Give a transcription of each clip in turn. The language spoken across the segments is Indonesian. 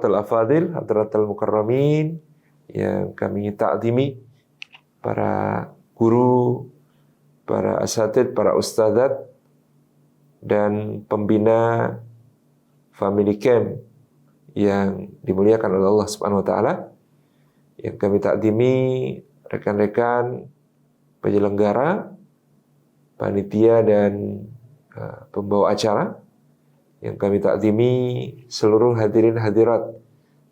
Hadratul Afadil, Hadratul Mukarramin yang kami ta'zimi, para guru, para asatid, para ustadzat, dan pembina Family Camp yang dimuliakan oleh Allah Subhanahu wa taala, yang kami takdimi rekan-rekan penyelenggara, panitia dan pembawa acara, yang kami takdimi seluruh hadirin hadirat,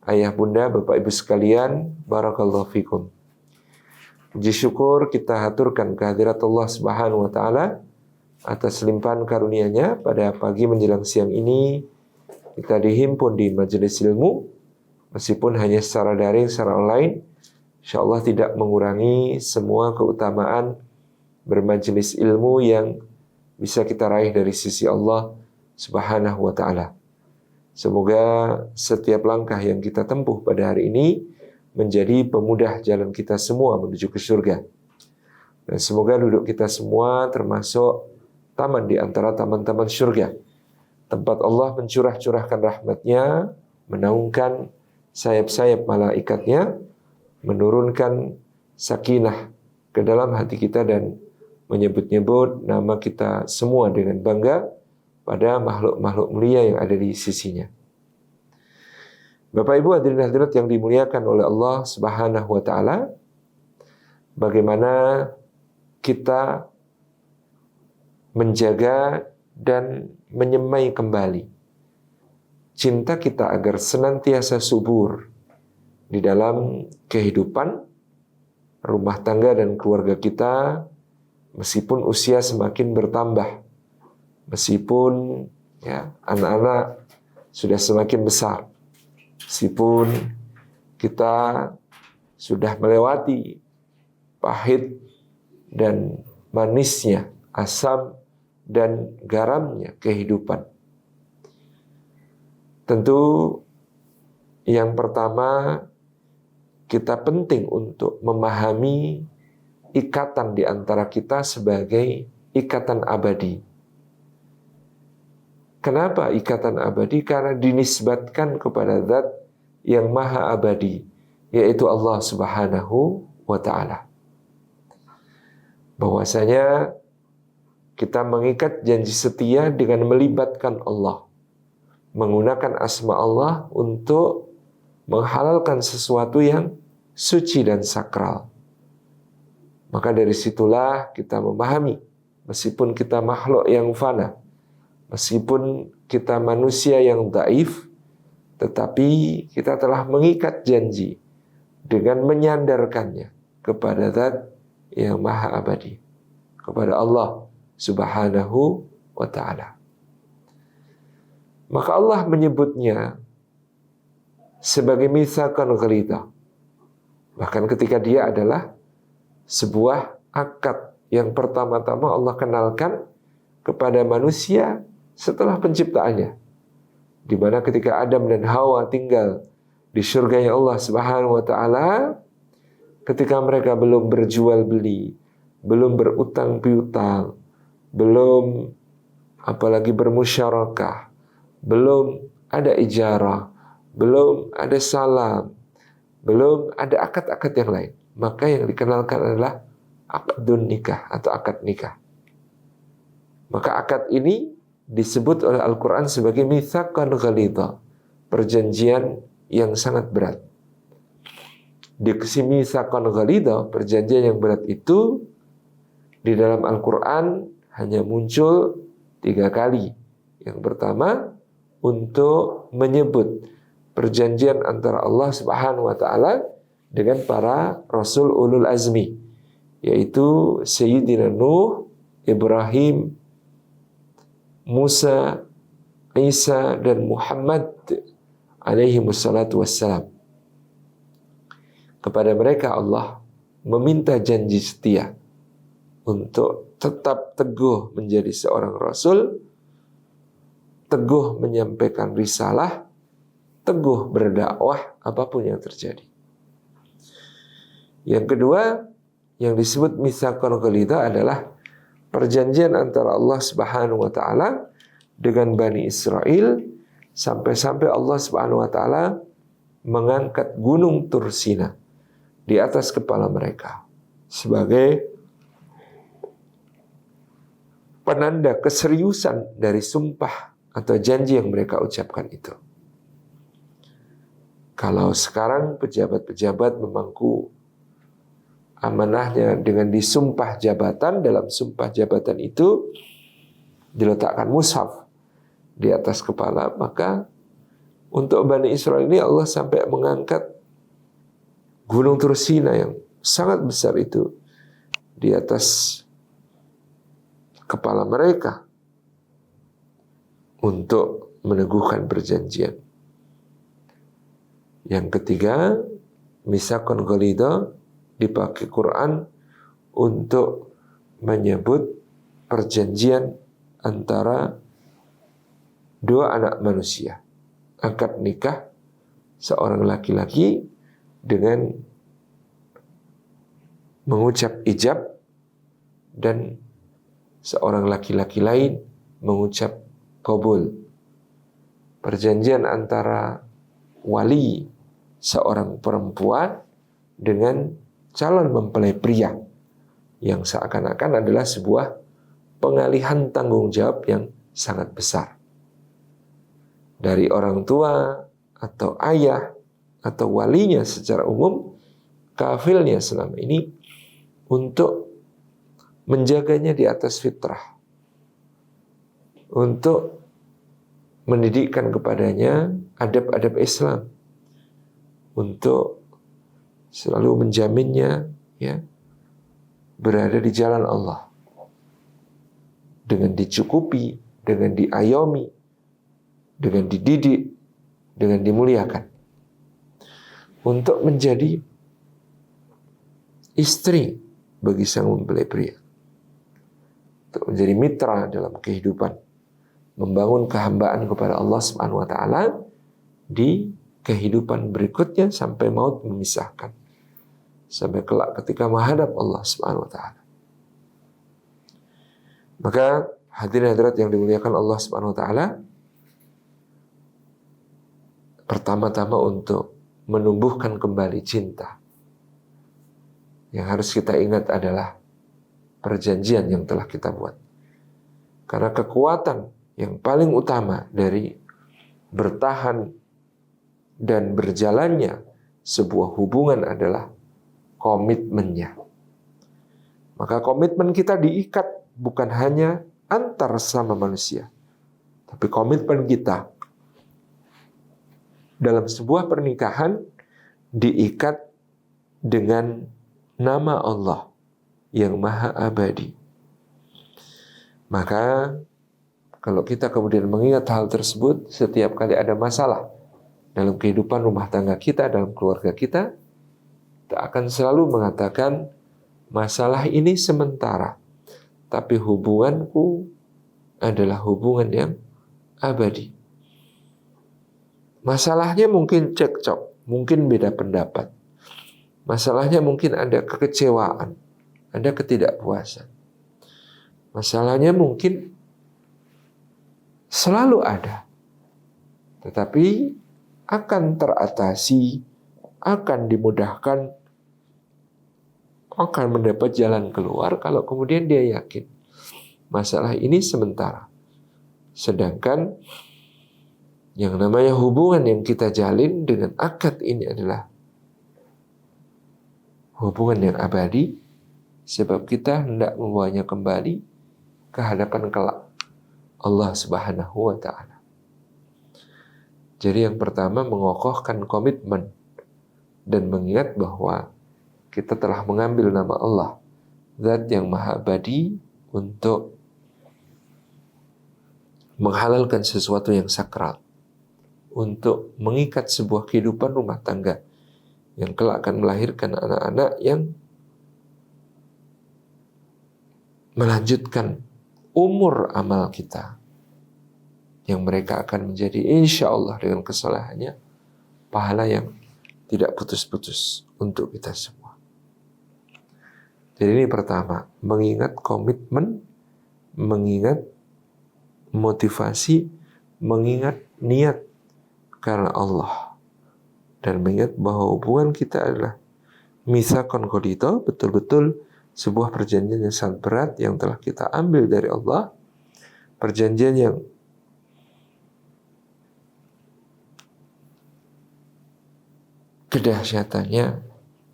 ayah bunda, bapak ibu sekalian, barakallahu fikum. Puji syukur kita haturkan kehadirat Allah Subhanahu wa taala atas limpahan karunia-Nya pada pagi menjelang siang ini. Kita dihimpun di majelis ilmu, meskipun hanya secara daring, secara online, insyaallah tidak mengurangi semua keutamaan bermajelis ilmu yang bisa kita raih dari sisi Allah Subhanahu wa taala. Semoga setiap langkah yang kita tempuh pada hari ini menjadi pemudah jalan kita semua menuju ke surga. Dan semoga duduk kita semua termasuk taman di antara taman-taman surga, tempat Allah mencurah-curahkan rahmat-Nya, menaungkan sayap-sayap malaikatnya, menurunkan sakinah ke dalam hati kita dan menyebut-nyebut nama kita semua dengan bangga pada makhluk-makhluk mulia yang ada di sisinya. Bapak Ibu hadirin hadirat yang dimuliakan oleh Allah Subhanahu wa taala, bagaimana kita menjaga dan menyemai kembali cinta kita agar senantiasa subur di dalam kehidupan rumah tangga dan keluarga kita, meskipun usia semakin bertambah, meskipun anak-anak sudah semakin besar, meskipun kita sudah melewati pahit dan manisnya, asam dan garamnya kehidupan. Tentu yang pertama, kita penting untuk memahami ikatan di antara kita sebagai ikatan abadi. Kenapa ikatan abadi? Karena dinisbatkan kepada zat yang maha abadi, yaitu Allah Subhanahu wa ta'ala. Bahwasanya kita mengikat janji setia dengan melibatkan Allah, menggunakan asma Allah untuk menghalalkan sesuatu yang suci dan sakral. Maka dari situlah kita memahami, meskipun kita makhluk yang fana, meskipun kita manusia yang dhaif, tetapi kita telah mengikat janji dengan menyandarkannya kepada zat yang maha abadi, kepada Allah Subhanahu wa ta'ala. Maka Allah menyebutnya sebagai mitsaqan ghalidha. Bahkan ketika dia adalah sebuah akad yang pertama-tama Allah kenalkan kepada manusia setelah penciptaannya, di mana ketika Adam dan Hawa tinggal di surganya Allah Subhanahu wa taala, ketika mereka belum berjual beli, belum berutang piutang, belum apalagi bermusyarakah, belum ada ijarah, belum ada salam, belum ada akad-akad yang lain, maka yang dikenalkan adalah akdun nikah atau akad nikah. Maka akad ini disebut oleh Al-Quran sebagai mitsaqan ghalidha, perjanjian yang sangat berat. Di mitsaqan ghalidha, perjanjian yang berat itu di dalam Al-Quran hanya muncul 3 kali. Yang pertama, untuk menyebut perjanjian antara Allah Subhanahu wa taala dengan para rasul ulul azmi, yaitu Sayyidina Nuh, Ibrahim, Musa, Isa, dan Muhammad alaihi wassalatu wassalam. Kepada mereka Allah meminta janji setia untuk tetap teguh menjadi seorang rasul, teguh menyampaikan risalah, teguh berdakwah apapun yang terjadi. Yang kedua, yang disebut mitsaqan ghalidha adalah perjanjian antara Allah Subhanahu wa taala dengan Bani Israel, sampai-sampai Allah Subhanahu wa taala mengangkat gunung Tursina di atas kepala mereka sebagai penanda keseriusan dari sumpah atau janji yang mereka ucapkan itu. Kalau sekarang pejabat-pejabat memangku amanahnya dengan disumpah jabatan, dalam sumpah jabatan itu diletakkan mushaf di atas kepala, maka untuk Bani Israel ini Allah sampai mengangkat gunung Tursina yang sangat besar itu di atas kepala mereka untuk meneguhkan perjanjian. Yang ketiga, misakon ghalidha dipakai Quran untuk menyebut perjanjian antara dua anak manusia. Akad nikah seorang laki-laki dengan mengucap ijab dan seorang laki-laki lain mengucap qabul. Perjanjian antara wali seorang perempuan dengan calon mempelai pria yang seakan-akan adalah sebuah pengalihan tanggung jawab yang sangat besar dari orang tua atau ayah atau walinya secara umum, kafilnya selama ini untuk menjaganya di atas fitrah, untuk mendidikkan kepadanya adab-adab Islam, untuk selalu menjaminnya ya berada di jalan Allah dengan dicukupi, dengan diayomi, dengan dididik, dengan dimuliakan, untuk menjadi istri bagi sang mempelai pria, untuk menjadi mitra dalam kehidupan, membangun kehambaan kepada Allah Subhanahu wa taala di kehidupan berikutnya sampai maut memisahkan, sampai kelak ketika menghadap Allah Subhanahu wa taala. Maka hadirin hadirat yang dimuliakan Allah Subhanahu wa taala, pertama-tama untuk menumbuhkan kembali cinta, yang harus kita ingat adalah perjanjian yang telah kita buat. Karena kekuatan yang paling utama dari bertahan dan berjalannya sebuah hubungan adalah komitmennya. Maka komitmen kita diikat bukan hanya antar sama manusia, tapi komitmen kita dalam sebuah pernikahan diikat dengan nama Allah yang maha abadi. Maka kalau kita kemudian mengingat hal tersebut, setiap kali ada masalah dalam kehidupan rumah tangga kita, dalam keluarga kita, kita akan selalu mengatakan masalah ini sementara, tapi hubunganku adalah hubungan yang abadi. Masalahnya mungkin cekcok, mungkin beda pendapat. Masalahnya mungkin ada kekecewaan, ada ketidakpuasan. Masalahnya mungkin selalu ada, tetapi akan teratasi, akan dimudahkan, akan mendapat jalan keluar kalau kemudian dia yakin masalah ini sementara. Sedangkan yang namanya hubungan yang kita jalin dengan akad ini adalah hubungan yang abadi, sebab kita hendak membawanya kembali ke hadapan kelak Allah Subhanahu wa taala. Jadi yang pertama mengokohkan komitmen dan mengingat bahwa kita telah mengambil nama Allah, Zat yang maha abadi, untuk menghalalkan sesuatu yang sakral, untuk mengikat sebuah kehidupan rumah tangga yang kelak akan melahirkan anak-anak yang melanjutkan umur amal kita, yang mereka akan menjadi insya Allah dengan kesalahannya pahala yang tidak putus-putus untuk kita semua. Jadi ini pertama, mengingat komitmen, mengingat motivasi, mengingat niat karena Allah. dan mengingat bahwa hubungan kita adalah mitsaqan ghalidha, betul-betul sebuah perjanjian yang sangat berat yang telah kita ambil dari Allah, perjanjian yang kedahsyatannya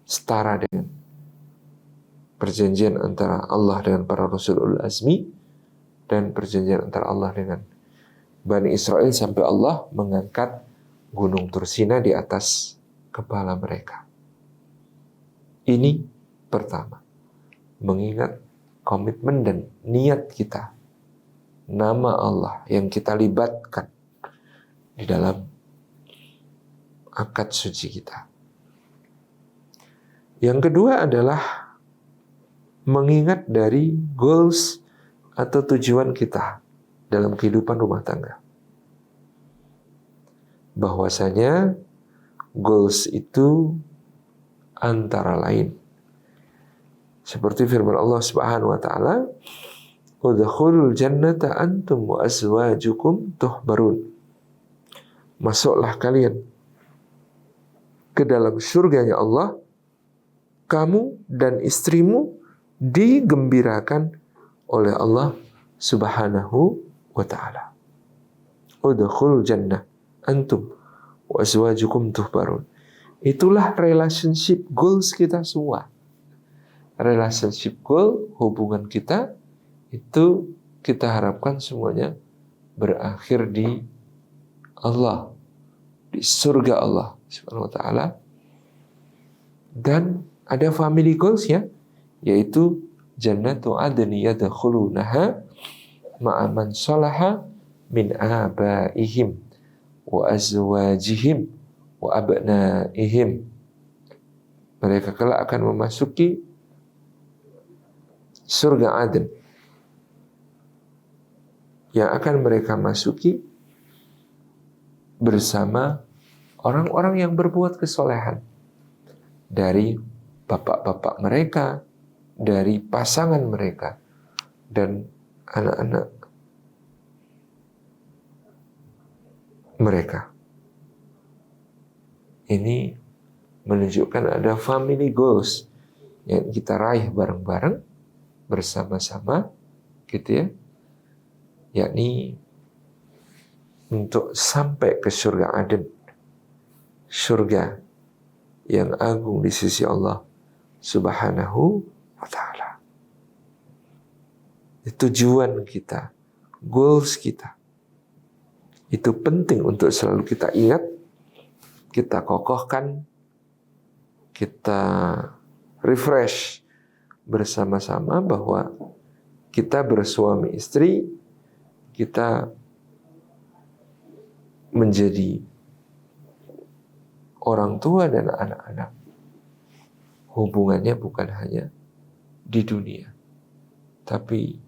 setara dengan perjanjian antara Allah dengan para Rasul ulul azmi dan perjanjian antara Allah dengan Bani Israel sampai Allah mengangkat gunung Tursina di atas kepala mereka. Ini pertama, mengingat komitmen dan niat kita, nama Allah yang kita libatkan di dalam akad suci kita. Yang kedua adalah mengingat dari goals atau tujuan kita dalam kehidupan rumah tangga. Bahwasanya goals itu antara lain seperti firman Allah Subhanahu wa taala, "Udkhulul jannata antum wa azwajukum tuhbarun." Masuklah kalian ke dalam surganya Allah, kamu dan istrimu digembirakan oleh Allah Subhanahu wa taala. Udkhulul jannah antum wa azwajukum tuhbarun. Itulah relationship goals kita semua. Relationship goal, hubungan kita itu kita harapkan semuanya berakhir di Allah, di surga Allah Subhanahu wa taala. Dan ada family goals ya, yaitu jannatu adni yadkhulunaha ma'a man salaha min abaihim wa azwajihim wa abnaihim. Mereka kelak akan memasuki surga Aden yang akan mereka masuki bersama orang-orang yang berbuat kesolehan dari bapak-bapak mereka, dari pasangan mereka, dan anak-anak mereka. Ini menunjukkan ada family goals yang kita raih bareng-bareng bersama-sama gitu ya, yakni untuk sampai ke surga Aden, surga yang agung di sisi Allah Subhanahu wa taala. Tujuan kita, goals kita, itu penting untuk selalu kita ingat, kita kokohkan, kita refresh bersama-sama bahwa kita bersuami istri, kita menjadi orang tua dan anak-anak. Hubungannya bukan hanya di dunia, tapi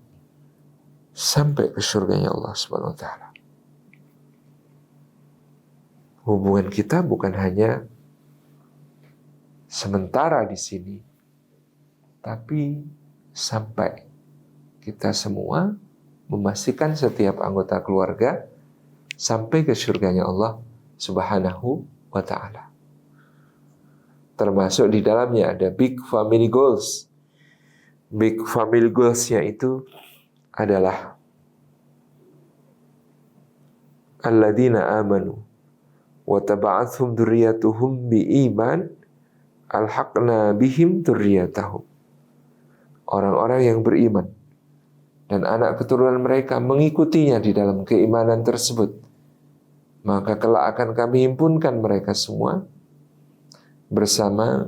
sampai ke surganya Allah Subhanahu wa taala. Hubungan kita bukan hanya sementara di sini, tapi sampai kita semua memastikan setiap anggota keluarga sampai ke surganya Allah Subhanahu wa ta'ala. Termasuk di dalamnya ada big family goals. Big family goals-nya itu adalah alladzina amanu wa taba'athum dzurriyyatuhum biiman alhaqna bihim dzurriyyatahum. Orang-orang yang beriman dan anak keturunan mereka mengikutinya di dalam keimanan tersebut, maka kelak akan kami himpunkan mereka semua bersama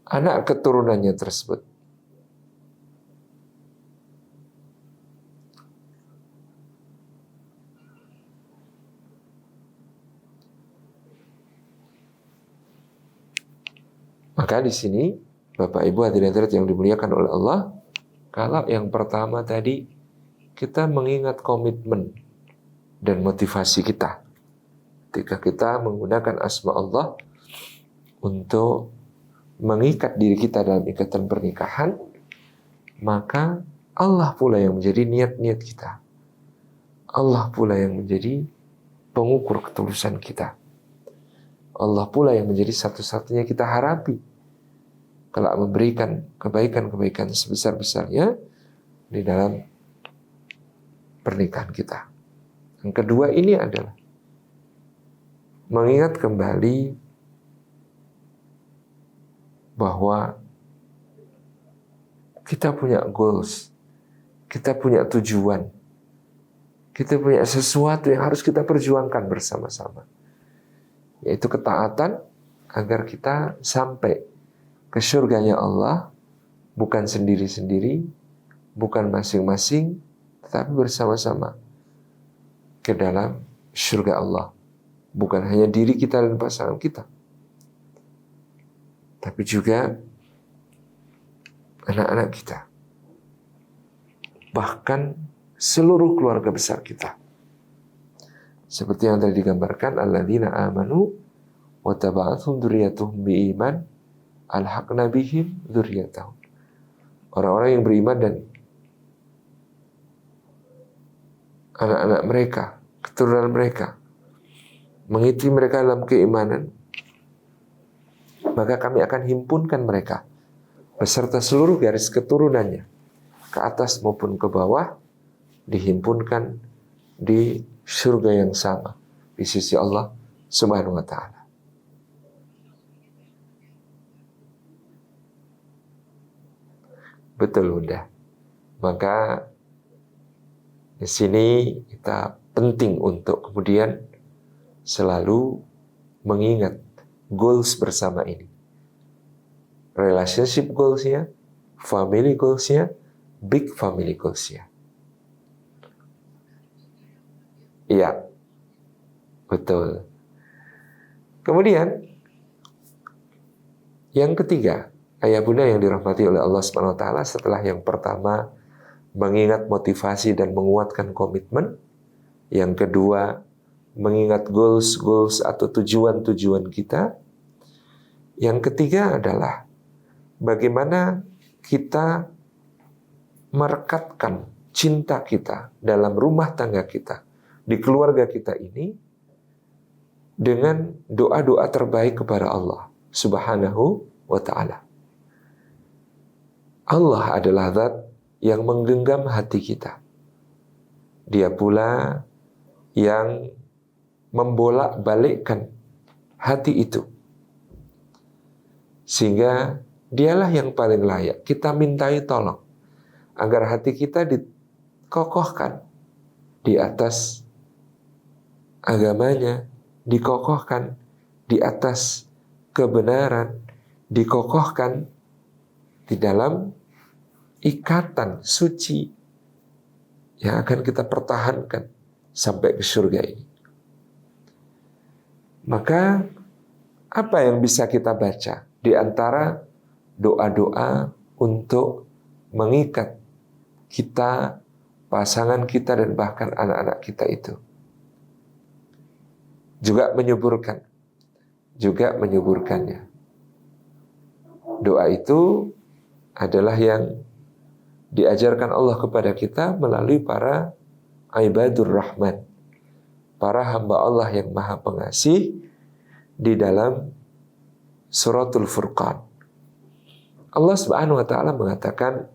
anak keturunannya tersebut. Maka di sini Bapak Ibu hadirin yang dimuliakan oleh Allah, kalau yang pertama tadi kita mengingat komitmen dan motivasi kita ketika kita menggunakan asma Allah untuk mengikat diri kita dalam ikatan pernikahan, maka Allah pula yang menjadi niat-niat kita. Allah pula yang menjadi pengukur ketulusan kita. Allah pula yang menjadi satu-satunya kita harapi kalau memberikan kebaikan-kebaikan sebesar-besarnya di dalam pernikahan kita. Yang kedua ini adalah mengingat kembali bahwa kita punya goals, kita punya tujuan, kita punya sesuatu yang harus kita perjuangkan bersama-sama, yaitu ketaatan agar kita sampai ke surganya Allah, bukan sendiri-sendiri, bukan masing-masing, tetapi bersama-sama ke dalam surga Allah. Bukan hanya diri kita dan pasangan kita, tapi juga anak-anak kita, bahkan seluruh keluarga besar kita. Seperti yang tadi digambarkan, alladzina amanu wa taba'athum dzurriyyatuhum biiman alhaqna bihim dzurriyyatahum. Orang-orang yang beriman dan anak-anak mereka, keturunan mereka, mengikuti mereka dalam keimanan, maka kami akan himpunkan mereka beserta seluruh garis keturunannya, ke atas maupun ke bawah, dihimpunkan di surga yang sama di sisi Allah Subhanahu wa taala. Betul, udah. Maka di sini kita penting untuk kemudian selalu mengingat goals bersama ini. Relationship goals-nya, family goals-nya, big family goals-nya. Iya, betul. Kemudian, yang ketiga, ayah bunda yang dirahmati oleh Allah SWT, setelah yang pertama, mengingat motivasi dan menguatkan komitmen. Yang kedua, mengingat goals atau tujuan-tujuan kita. Yang ketiga adalah bagaimana kita merekatkan cinta kita dalam rumah tangga kita, di keluarga kita ini, dengan doa-doa terbaik kepada Allah Subhanahu wa ta'ala. Allah adalah zat yang menggenggam hati kita. Dia pula yang membolak-balikkan hati itu. Sehingga dialah yang paling layak kita mintai tolong agar hati kita dikokohkan di atas agamanya, dikokohkan di atas kebenaran, dikokohkan di dalam ikatan suci yang akan kita pertahankan sampai ke surga ini. Maka apa yang bisa kita baca di antara doa-doa untuk mengikat kita, pasangan kita, dan bahkan anak-anak kita itu? Juga menyuburkannya. Doa itu adalah yang diajarkan Allah kepada kita melalui para ibadur rahman, para hamba Allah yang maha pengasih, di dalam suratul Furqan. Allah Subhanahu wa taala mengatakan,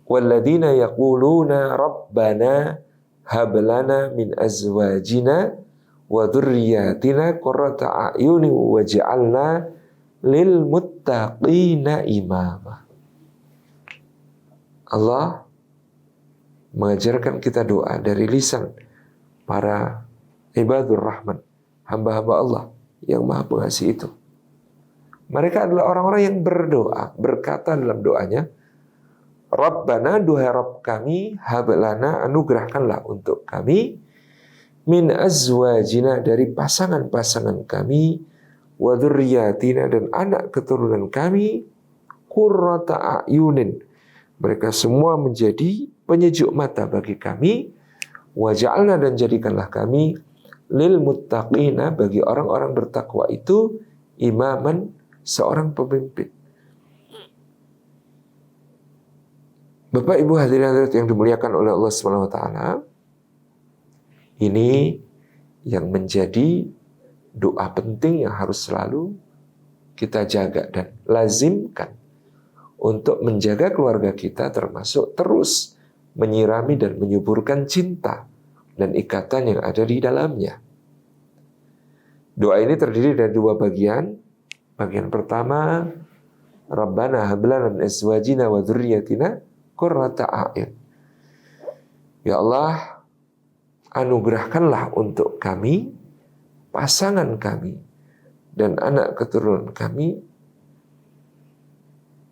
walladzina yaquluna rabbana hab lana min azwajina wa dzurriyyatina qurrata a'yuni waj'alna lil muttaqina imama. Allah mengajarkan kita doa dari lisan para ibadur rahman, hamba-hamba Allah yang maha pengasih itu. Mereka adalah orang-orang yang berdoa, berkata dalam doanya, Rabbana, duhai Rabb kami, hablana, anugerahkanlah untuk kami, min azwajina, dari pasangan-pasangan kami, wa dzurriyyatina, dan anak keturunan kami, qurrata a'yunin, mereka semua menjadi penyejuk mata bagi kami, waja'alna, dan jadikanlah kami, lil muttaqina, bagi orang-orang bertakwa itu, imaman, seorang pemimpin. Bapak Ibu hadirin yang dimuliakan oleh Allah Subhanahu wa taala, ini yang menjadi doa penting yang harus selalu kita jaga dan lazimkan untuk menjaga keluarga kita, termasuk terus menyirami dan menyuburkan cinta dan ikatan yang ada di dalamnya. Doa ini terdiri dari dua bagian. Bagian pertama, Rabbana hab lana min azwajina wa dzurriyyatina qurrata a'yun. Ya Allah, anugerahkanlah untuk kami, pasangan kami, dan anak keturunan kami,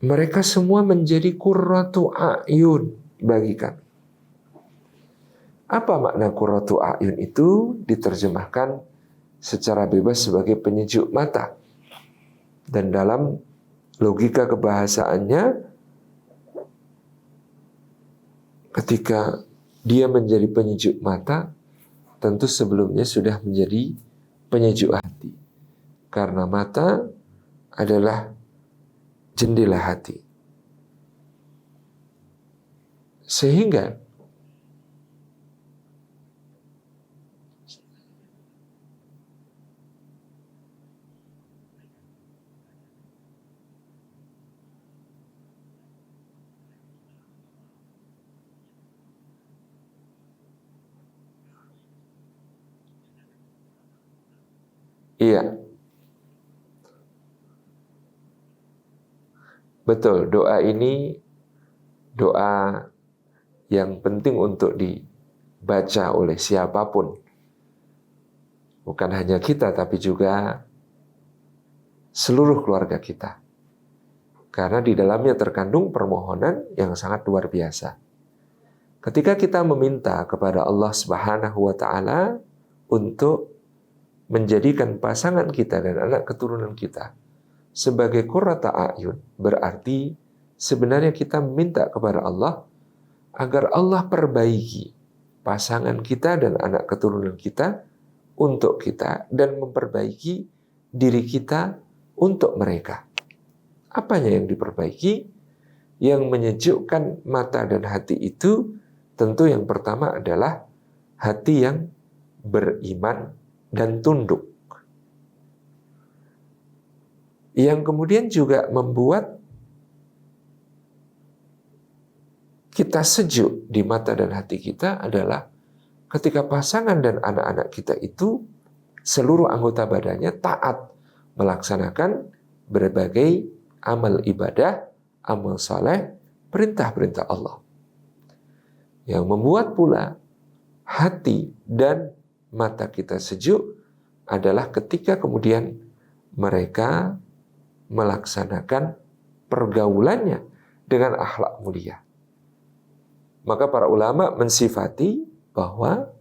mereka semua menjadi qurratu a'yun bagi kami. Apa makna qurratu a'yun itu? Diterjemahkan secara bebas sebagai penyejuk mata. Dan dalam logika kebahasaannya, ketika dia menjadi penyejuk mata, tentu sebelumnya sudah menjadi penyejuk hati. Karena mata adalah jendela hati. Sehingga iya, betul, doa ini doa yang penting untuk dibaca oleh siapapun. Bukan hanya kita, tapi juga seluruh keluarga kita. Karena di dalamnya terkandung permohonan yang sangat luar biasa. Ketika kita meminta kepada Allah Subhanahu wa Ta'ala untuk menjadikan pasangan kita dan anak keturunan kita sebagai qurrata a'yun, berarti sebenarnya kita meminta kepada Allah agar Allah perbaiki pasangan kita dan anak keturunan kita untuk kita, dan memperbaiki diri kita untuk mereka. Apanya yang diperbaiki? Yang menyejukkan mata dan hati itu tentu yang pertama adalah hati yang beriman dan tunduk. Yang kemudian juga membuat kita sejuk di mata dan hati kita adalah ketika pasangan dan anak-anak kita itu seluruh anggota badannya taat melaksanakan berbagai amal ibadah, amal saleh, perintah-perintah Allah. Yang membuat pula hati dan mata kita sejuk adalah ketika kemudian mereka melaksanakan pergaulannya dengan akhlak mulia. Maka para ulama mensifati bahwa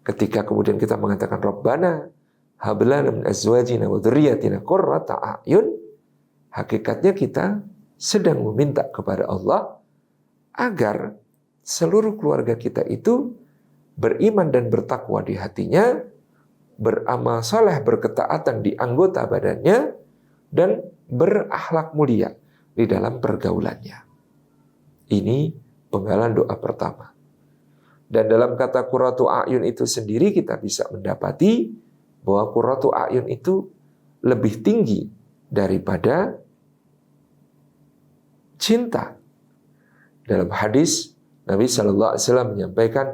ketika kemudian kita mengatakan Rabbana hab lana min azwajina wa dzurriyyatina qurrata a'yun, hakikatnya kita sedang meminta kepada Allah agar seluruh keluarga kita itu beriman dan bertakwa di hatinya, beramal saleh, berketaatan di anggota badannya, dan berakhlak mulia di dalam pergaulannya. Ini penggalan doa pertama. Dan dalam kata qurratu a'yun itu sendiri kita bisa mendapati bahwa qurratu a'yun itu lebih tinggi daripada cinta. Dalam hadis Nabi Shallallahu Alaihi Wasallam menyampaikan,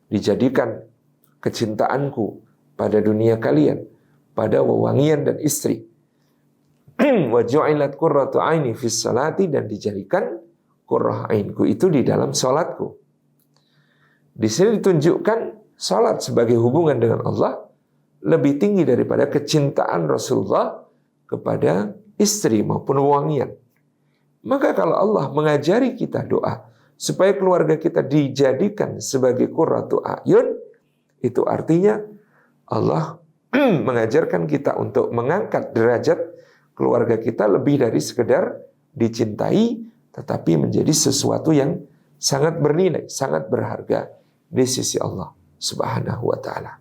dijadikan kecintaanku pada dunia kalian pada wewangian dan istri. Wa ju'ilat qurratu aini fis salati, dan dijadikan qurrah ainku itu di dalam salatku. Di sini ditunjukkan salat sebagai hubungan dengan Allah lebih tinggi daripada kecintaan Rasulullah kepada istri maupun wewangian. Maka kalau Allah mengajari kita doa supaya keluarga kita dijadikan sebagai qurratu a'yun, itu artinya Allah mengajarkan kita untuk mengangkat derajat keluarga kita lebih dari sekedar dicintai, tetapi menjadi sesuatu yang sangat bernilai, sangat berharga di sisi Allah Subhanahu wa Ta'ala.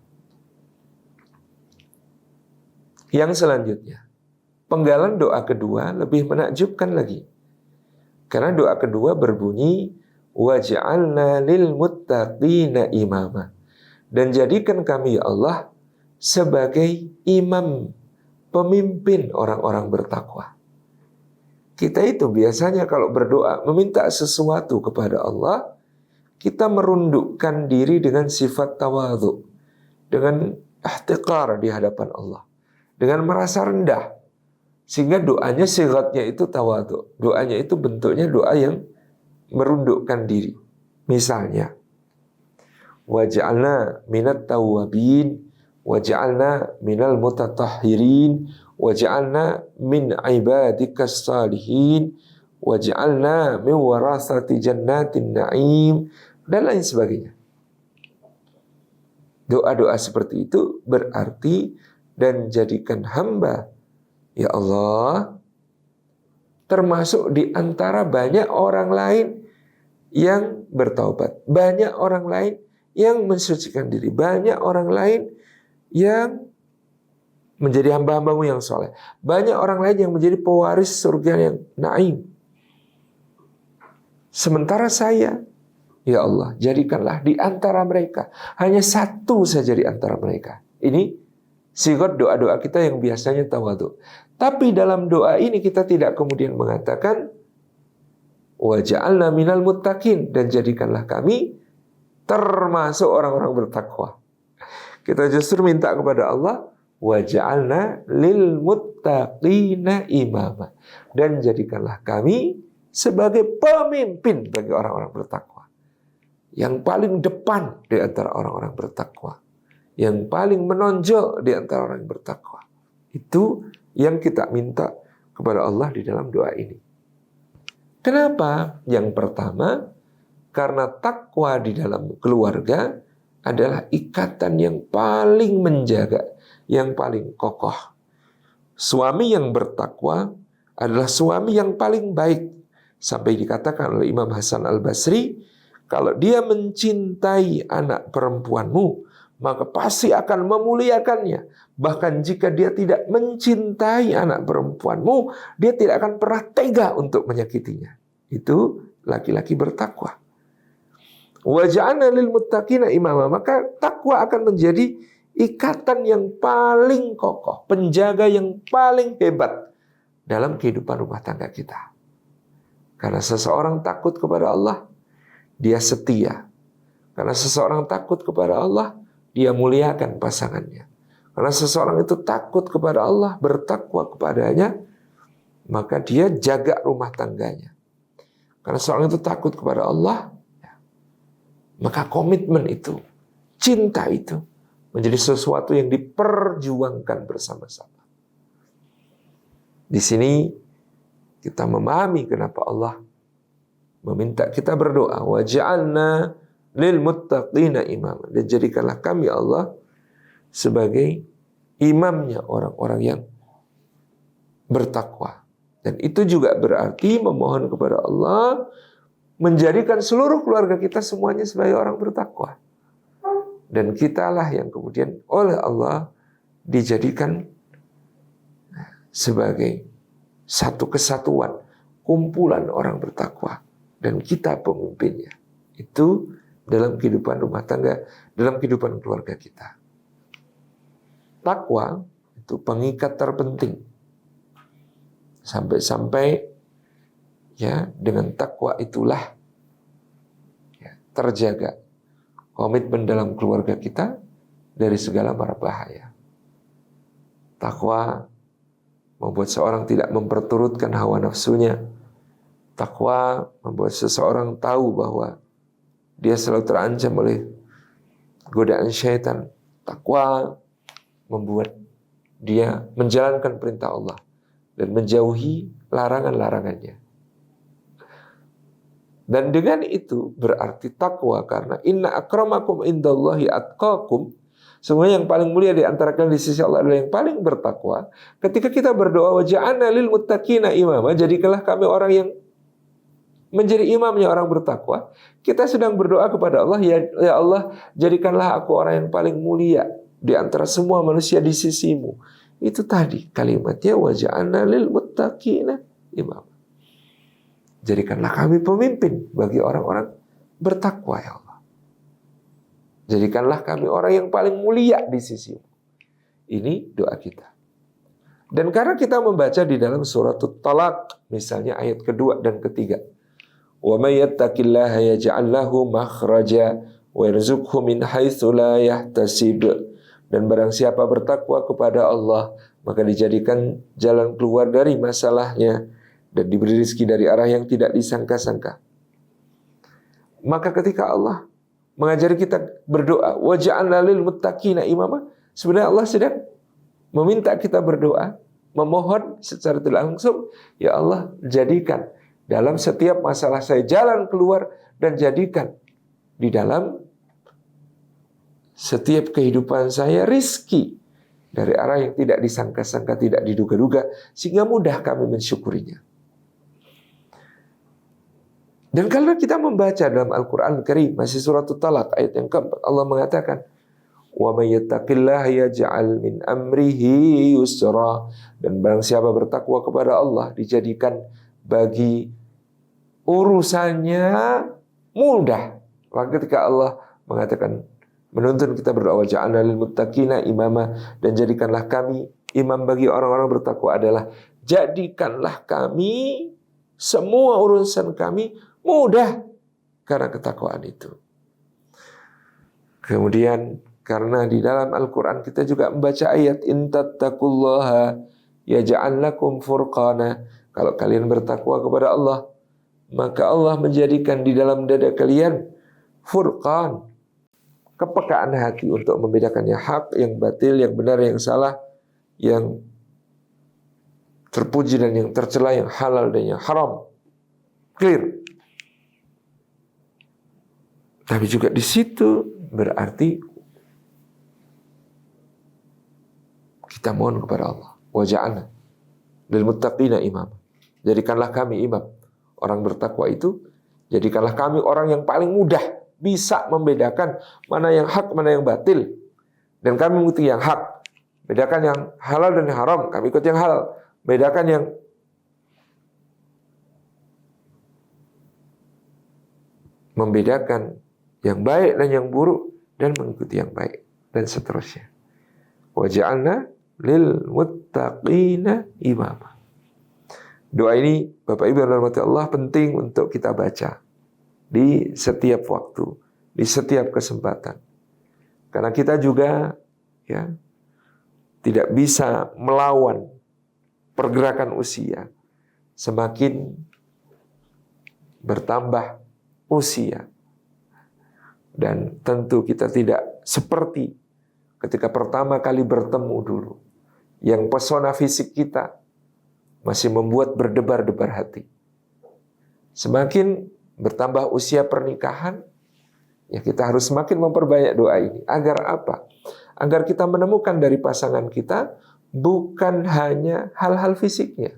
Yang selanjutnya, penggalan doa kedua lebih menakjubkan lagi. Karena doa kedua berbunyi, waj'alna lil muttaqina imama. Dan jadikan kami ya Allah sebagai imam, pemimpin orang-orang bertakwa. Kita itu biasanya kalau berdoa meminta sesuatu kepada Allah, kita merundukkan diri dengan sifat tawadhu, dengan ihtiqar di hadapan Allah, dengan merasa rendah, sehingga doanya sigatnya itu tawadhu. Doanya itu bentuknya doa yang merundukkan diri. Misalnya, waj'alna minat tawwabin, waj'alna minal mutatahhirin, waj'alna min ibadikas salihin, waj'alna min warasati jannatin na'im, dan lain sebagainya. Doa-doa seperti itu berarti, dan jadikan hamba, ya Allah, termasuk di antara banyak orang lain yang bertaubat, banyak orang lain yang mensucikan diri, banyak orang lain yang menjadi hamba-hambamu yang soleh, banyak orang lain yang menjadi pewaris surga yang naim. Sementara saya, ya Allah, jadikanlah di antara mereka hanya satu saja di antara mereka. Ini sigot doa-doa kita yang biasanya tawadhu. Tapi dalam doa ini kita tidak kemudian mengatakan waja'alna minal muttaqin, dan jadikanlah kami termasuk orang-orang bertakwa. Kita justru minta kepada Allah waja'alna lil muttaqina imama, dan jadikanlah kami sebagai pemimpin bagi orang-orang bertakwa, yang paling depan di antara orang-orang bertakwa, yang paling menonjol di antara orang yang bertakwa. Itu yang kita minta kepada Allah di dalam doa ini. Kenapa? Yang pertama, karena takwa di dalam keluarga adalah ikatan yang paling menjaga, yang paling kokoh. Suami yang bertakwa adalah suami yang paling baik. Sampai dikatakan oleh Imam Hasan Al-Basri, kalau dia mencintai anak perempuanmu, maka pasti akan memuliakannya. Bahkan jika dia tidak mencintai anak perempuanmu, dia tidak akan pernah tega untuk menyakitinya. Itu laki-laki bertakwa. Waja'alna lil muttaqina imama, maka takwa akan menjadi ikatan yang paling kokoh, penjaga yang paling hebat dalam kehidupan rumah tangga kita. Karena seseorang takut kepada Allah, dia setia. Karena seseorang takut kepada Allah, dia muliakan pasangannya. Karena seseorang itu takut kepada Allah, bertakwa kepadanya, maka dia jaga rumah tangganya. Karena seorang itu takut kepada Allah, maka komitmen itu, cinta itu menjadi sesuatu yang diperjuangkan bersama-sama. Di sini kita memahami kenapa Allah meminta kita berdoa, waj'alna lil muttaqina imama, dan jadikanlah kami Allah sebagai imamnya orang-orang yang bertakwa. Dan itu juga berarti memohon kepada Allah menjadikan seluruh keluarga kita semuanya sebagai orang bertakwa. Dan kitalah yang kemudian oleh Allah dijadikan sebagai satu kesatuan, kumpulan orang bertakwa, dan kita pemimpinnya. Itu dalam kehidupan rumah tangga, dalam kehidupan keluarga kita. Takwa itu pengikat terpenting. Sampai-sampai ya dengan takwa itulah ya, terjaga komitmen dalam keluarga kita dari segala mara bahaya. Takwa membuat seorang tidak memperturutkan hawa nafsunya. Takwa membuat seseorang tahu bahwa dia selalu terancam oleh godaan syaitan. Takwa membuat dia menjalankan perintah Allah dan menjauhi larangan-larangannya. Dan dengan itu berarti takwa, karena inna akramakum indallahi atqakum, semua yang paling mulia di antara kalian di sisi Allah adalah yang paling bertakwa. Ketika kita berdoa waja'alna lil muttaqina imama, jadikanlah kami orang yang menjadi imamnya orang bertakwa, kita sedang berdoa kepada Allah, ya Allah, jadikanlah aku orang yang paling mulia di antara semua manusia di sisimu. Itu tadi kalimatnya waja'alna lil muttaqina imama. Jadikanlah kami pemimpin bagi orang-orang bertakwa, ya Allah. Jadikanlah kami orang yang paling mulia di sisimu. Ini doa kita. Dan karena kita membaca di dalam surat At-Talaq, misalnya ayat kedua dan ketiga, wa may yattaqillaha yaj'al lahu makhraja wa yarzuqhu min haitsu la yahtasib. Dan barang siapa bertakwa kepada Allah, maka dijadikan jalan keluar dari masalahnya dan diberi rezeki dari arah yang tidak disangka-sangka. Maka ketika Allah mengajari kita berdoa, wa ja'alna lil muttaqina imama, sebenarnya Allah sedang meminta kita berdoa, memohon secara tidak langsung, ya Allah, jadikan dalam setiap masalah saya jalan keluar, dan jadikan di dalam setiap kehidupan saya rizki dari arah yang tidak disangka-sangka, tidak diduga-duga, sehingga mudah kami mensyukurinya. Dan kalau kita membaca dalam Al-Quran Karim, masih surat At-Talaq ayat yang keempat, Allah mengatakan, wa may yattaqillaha yaj'al min amrihi yusra. Dan barang siapa bertakwa kepada Allah, dijadikan bagi urusannya mudah. Maka ketika Allah mengatakan, menuntun kita berdoa, ja'alna lil muttaqina imama, dan jadikanlah kami imam bagi orang-orang bertakwa, adalah jadikanlah kami semua urusan kami mudah karena ketakwaan itu. Kemudian karena di dalam Al-Quran kita juga membaca ayat in tattaqullaha yaj'al lakum furqana. Kalau kalian bertakwa kepada Allah, maka Allah menjadikan di dalam dada kalian furqan, kepekaan hati untuk membedakan yang hak, yang batil, yang benar, yang salah, yang terpuji dan yang tercela, yang halal dan yang haram. Clear. Tapi juga di situ berarti kita mohon kepada Allah, wa ja'alna lil muttaqina imam. Jadikanlah kami imam. Orang bertakwa itu, jadikanlah kami orang yang paling mudah bisa membedakan mana yang hak, mana yang batil. Dan kami mengikuti yang hak. Bedakan yang halal dan yang haram, kami ikut yang halal. Bedakan yang membedakan yang baik dan yang buruk, dan mengikuti yang baik, dan seterusnya. Wa ja'alna lil muttaqina imama. Doa ini, Bapak Ibu yang dirahmati Allah, penting untuk kita baca di setiap waktu, di setiap kesempatan. Karena kita juga ya tidak bisa melawan pergerakan usia. Semakin bertambah usia, dan tentu kita tidak seperti ketika pertama kali bertemu dulu, yang pesona fisik kita masih membuat berdebar-debar hati. Semakin bertambah usia pernikahan, ya kita harus semakin memperbanyak doa ini. Agar apa? Agar kita menemukan dari pasangan kita bukan hanya hal-hal fisiknya,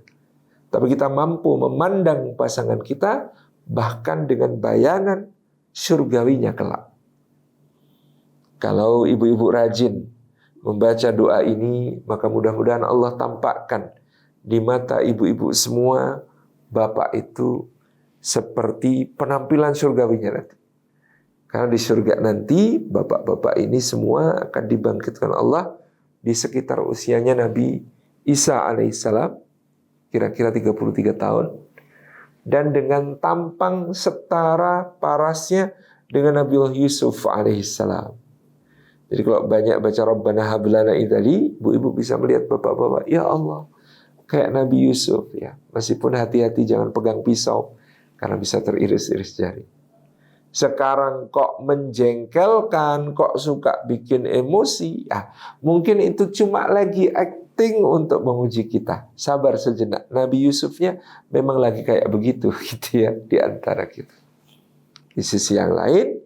tapi kita mampu memandang pasangan kita bahkan dengan bayangan surgawinya kelak. Kalau ibu-ibu rajin membaca doa ini, maka mudah-mudahan Allah tampakkan di mata ibu-ibu semua, bapak itu seperti penampilan surgawinya nanti. Karena di surga nanti, bapak-bapak ini semua akan dibangkitkan Allah di sekitar usianya Nabi Isa alaihissalam, kira-kira 33 tahun. Dan dengan tampang setara parasnya dengan Nabi Yusuf alaihissalam. Jadi kalau banyak baca Rabbana hablana ini tadi, ibu-ibu bisa melihat bapak-bapak, ya Allah, kayak Nabi Yusuf ya. Meskipun hati-hati jangan pegang pisau, karena bisa teriris-iris jari. Sekarang kok menjengkelkan, kok suka bikin emosi, mungkin itu cuma lagi acting untuk menguji kita. Sabar sejenak. Nabi Yusufnya memang lagi kayak begitu gitu ya, di antara kita. Di sisi yang lain,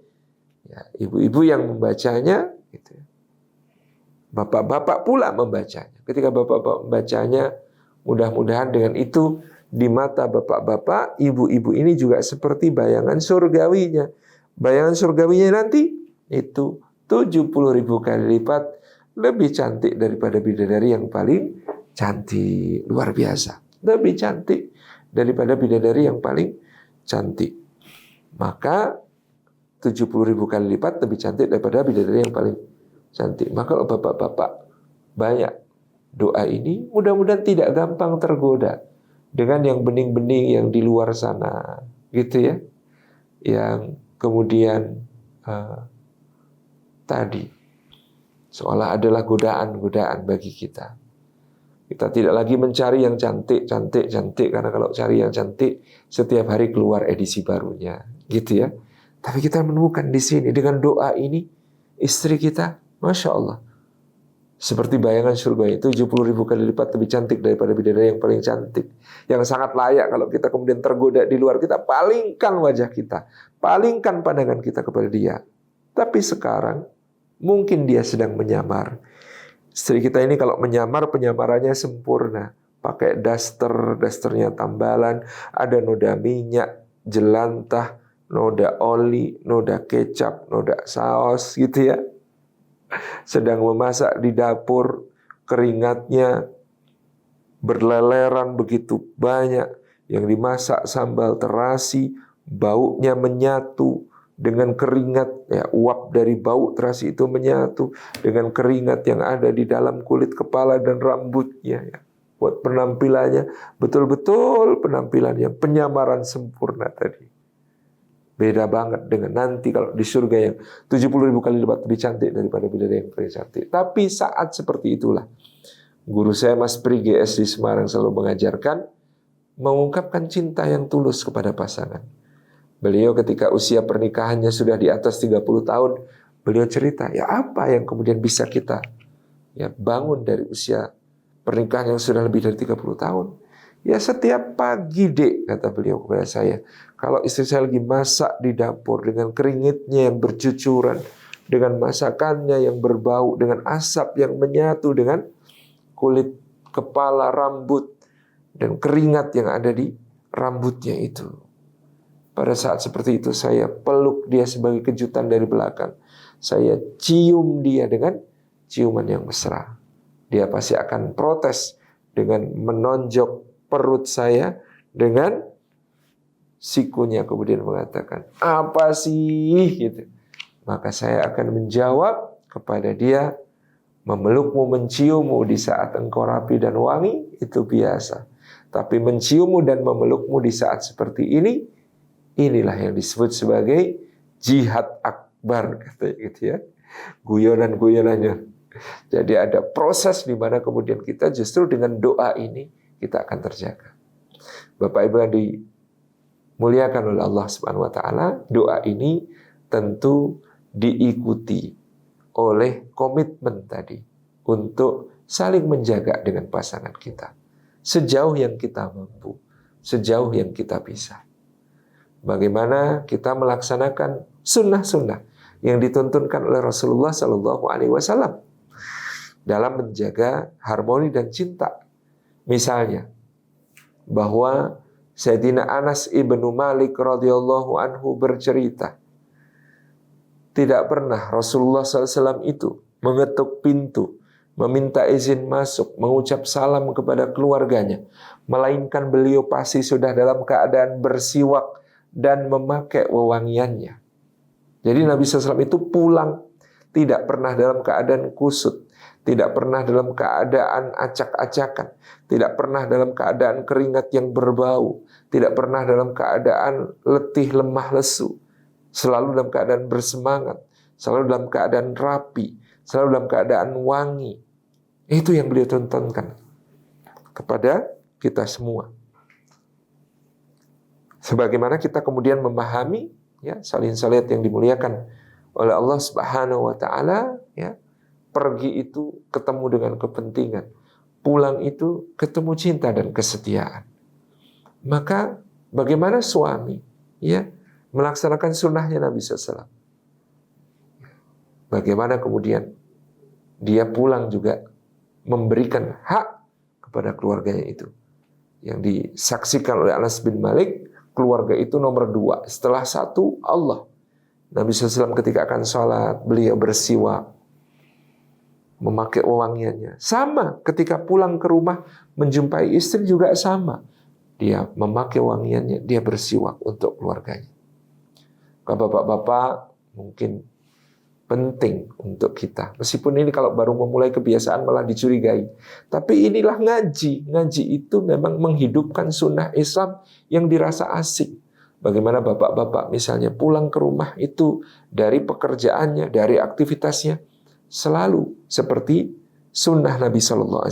ya, ibu-ibu yang membacanya, gitu ya. Bapak-bapak pula membacanya. Ketika bapak-bapak membacanya, mudah-mudahan dengan itu di mata bapak-bapak, ibu-ibu ini juga seperti bayangan surgawinya. Bayangan surgawinya nanti itu 70.000 kali lipat lebih cantik daripada bidadari yang paling cantik. Luar biasa. Lebih cantik daripada bidadari yang paling cantik. Maka 70.000 kali lipat lebih cantik daripada bidadari yang paling cantik. Maka kalau bapak-bapak banyak doa ini mudah-mudahan tidak gampang tergoda dengan yang bening-bening yang di luar sana, gitu ya, yang kemudian tadi seolah adalah godaan-godaan bagi kita. Kita tidak lagi mencari yang cantik karena kalau cari yang cantik setiap hari keluar edisi barunya, gitu ya. Tapi kita menemukan di sini dengan doa ini istri kita, masya Allah, seperti bayangan surga itu 70.000 kali lipat lebih cantik daripada bidadari yang paling cantik. Yang sangat layak kalau kita kemudian tergoda di luar, kita palingkan wajah kita, palingkan pandangan kita kepada dia. Tapi sekarang mungkin dia sedang menyamar. Istri kita ini kalau menyamar, penyamarannya sempurna. Pakai dasternya tambalan, ada noda minyak, jelantah, noda oli, noda kecap, noda saus, gitu ya. Sedang memasak di dapur, keringatnya berleleran begitu banyak. Yang dimasak sambal terasi, baunya menyatu dengan keringat, ya, uap dari bau terasi itu menyatu dengan keringat yang ada di dalam kulit kepala dan rambutnya, ya. Buat penampilannya betul-betul penampilan yang penyamaran sempurna tadi. Beda banget dengan nanti kalau di surga yang 70.000 kali lebih cantik daripada bidadari yang paling cantik. Tapi saat seperti itulah guru saya Mas Pri GS di Semarang selalu mengajarkan mengungkapkan cinta yang tulus kepada pasangan. Beliau ketika usia pernikahannya sudah di atas 30 tahun, beliau cerita, ya apa yang kemudian bisa kita bangun dari usia pernikahan yang sudah lebih dari 30 tahun? Ya setiap pagi, Dek, kata beliau kepada saya, kalau istri saya lagi masak di dapur dengan keringatnya yang bercucuran, dengan masakannya yang berbau, dengan asap yang menyatu dengan kulit kepala, rambut, dan keringat yang ada di rambutnya itu. Pada saat seperti itu saya peluk dia sebagai kejutan dari belakang. Saya cium dia dengan ciuman yang mesra. Dia pasti akan protes dengan menonjok perut saya dengan sikunya, kemudian mengatakan, apa sih? Gitu. Maka saya akan menjawab kepada dia, memelukmu, menciummu di saat engkau rapi dan wangi, itu biasa. Tapi menciummu dan memelukmu di saat seperti ini, inilah yang disebut sebagai jihad akbar, katanya gitu ya. Guyonan-guyonannya. Jadi ada proses di mana kemudian kita justru dengan doa ini kita akan terjaga. Bapak Ibu yang dimuliakan oleh Allah Subhanahu wa taala, doa ini tentu diikuti oleh komitmen tadi untuk saling menjaga dengan pasangan kita. Sejauh yang kita mampu, sejauh yang kita bisa. Bagaimana kita melaksanakan sunnah-sunnah yang dituntunkan oleh Rasulullah SAW dalam menjaga harmoni dan cinta. Misalnya, bahwa Sayyidina Anas ibnu Malik radhiyallahu anhu bercerita, tidak pernah Rasulullah SAW itu mengetuk pintu, meminta izin masuk, mengucap salam kepada keluarganya, melainkan beliau pasti sudah dalam keadaan bersiwak dan memakai wewangiannya. Jadi Nabi SAW itu pulang tidak pernah dalam keadaan kusut, tidak pernah dalam keadaan acak-acakan, tidak pernah dalam keadaan keringat yang berbau, tidak pernah dalam keadaan letih, lemah, lesu. Selalu dalam keadaan bersemangat, selalu dalam keadaan rapi, selalu dalam keadaan wangi. Itu yang beliau tontonkan kepada kita semua. Sebagaimana kita kemudian memahami salin salat yang dimuliakan oleh Allah Subhanahu wa taala, pergi itu ketemu dengan kepentingan, pulang itu ketemu cinta dan kesetiaan. Maka bagaimana suami melaksanakan sunnahnya Nabi SAW? Bagaimana kemudian dia pulang juga memberikan hak kepada keluarganya itu. Yang disaksikan oleh Anas bin Malik, keluarga itu nomor 2. Setelah 1, Allah. Nabi SAW ketika akan sholat, beliau bersiwak, memakai wewangiannya. Sama ketika pulang ke rumah, menjumpai istri juga sama. Dia memakai wangiannya, dia bersiwak untuk keluarganya. Bapak-bapak mungkin penting untuk kita. Meskipun ini kalau baru memulai kebiasaan malah dicurigai. Tapi inilah ngaji. Ngaji itu memang menghidupkan sunnah Islam yang dirasa asik. Bagaimana bapak-bapak misalnya pulang ke rumah itu dari pekerjaannya, dari aktivitasnya, selalu seperti sunnah Nabi SAW.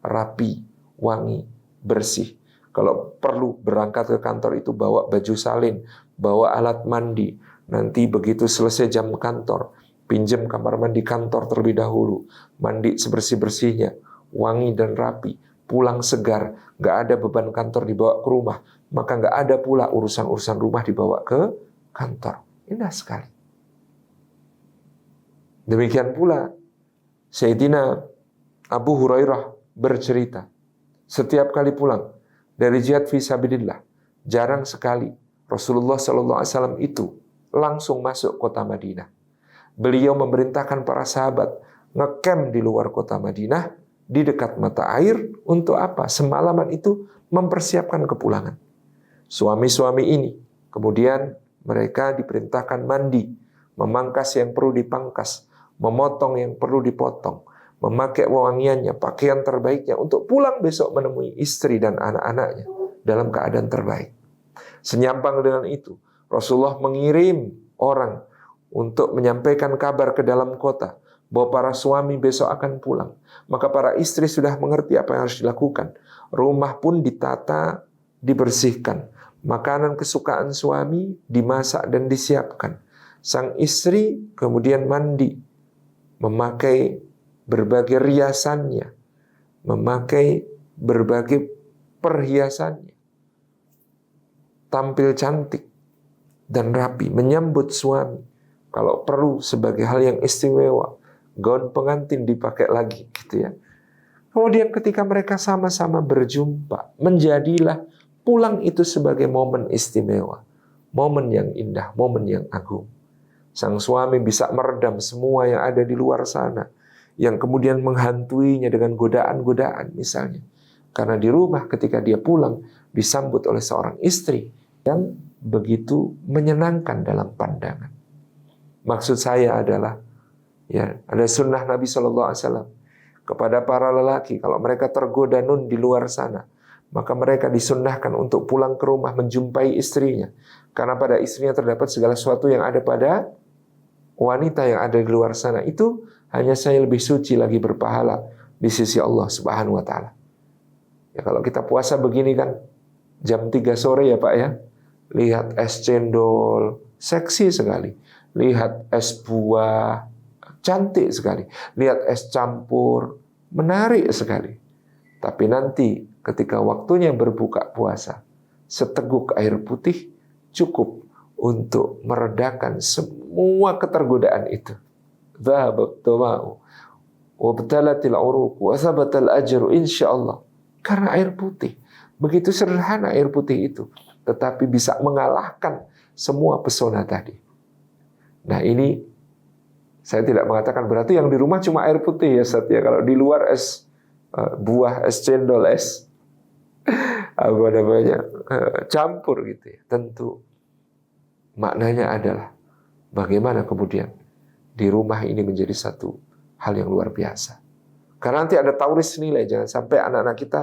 Rapi, wangi, bersih. Kalau perlu berangkat ke kantor itu bawa baju salin, bawa alat mandi. Nanti begitu selesai jam kantor, pinjam kamar mandi kantor terlebih dahulu, mandi sebersih-bersihnya, wangi dan rapi, pulang segar, nggak ada beban kantor dibawa ke rumah, maka nggak ada pula urusan-urusan rumah dibawa ke kantor. Indah sekali. Demikian pula Sayyidina Abu Hurairah bercerita, setiap kali pulang dari jihad fisabilillah, jarang sekali Rasulullah SAW itu langsung masuk kota Madinah. Beliau memerintahkan para sahabat ngecamp di luar kota Madinah, di dekat mata air, untuk apa? Semalaman itu mempersiapkan kepulangan. Suami-suami ini, kemudian mereka diperintahkan mandi, memangkas yang perlu dipangkas, memotong yang perlu dipotong, memakai wewangiannya, pakaian terbaiknya, untuk pulang besok menemui istri dan anak-anaknya dalam keadaan terbaik. Senyampang dengan itu, Rasulullah mengirim orang untuk menyampaikan kabar ke dalam kota bahwa para suami besok akan pulang. Maka para istri sudah mengerti apa yang harus dilakukan. Rumah pun ditata, dibersihkan. Makanan kesukaan suami dimasak dan disiapkan. Sang istri kemudian mandi, memakai berbagai riasannya, memakai berbagai perhiasannya, tampil cantik dan rapi, menyambut suami. Kalau perlu sebagai hal yang istimewa, gaun pengantin dipakai lagi, gitu ya. Kemudian ketika mereka sama-sama berjumpa, menjadilah pulang itu sebagai momen istimewa, momen yang indah, momen yang agung. Sang suami bisa meredam semua yang ada di luar sana, yang kemudian menghantuinya dengan godaan-godaan misalnya. Karena di rumah ketika dia pulang, disambut oleh seorang istri yang begitu menyenangkan dalam pandangan. Maksud saya adalah, ya, ada sunnah Nabi SAW kepada para lelaki, kalau mereka tergoda di luar sana, maka mereka disunnahkan untuk pulang ke rumah menjumpai istrinya. Karena pada istrinya terdapat segala sesuatu yang ada pada wanita yang ada di luar sana. Itu hanya saya lebih suci lagi berpahala di sisi Allah Subhanahu wa Ta'ala. Ya, kalau kita puasa begini kan jam 3 sore ya Pak ya, lihat es cendol, seksi sekali. Lihat es buah, cantik sekali. Lihat es campur, menarik sekali. Tapi nanti ketika waktunya berbuka puasa, seteguk air putih cukup untuk meredakan semua ketergodaan itu. Dhahabat tama'u wabtalatil uruq wa thabatal ajru insyaallah. Karena air putih, begitu sederhana air putih itu, tetapi bisa mengalahkan semua pesona tadi. Nah ini saya tidak mengatakan berarti yang di rumah cuma air putih ya Ustaz ya. Kalau di luar es buah, es cendol, es apa namanya campur gitu ya. Tentu maknanya adalah bagaimana kemudian di rumah ini menjadi satu hal yang luar biasa. Karena nanti ada tauris nilai, jangan sampai anak-anak kita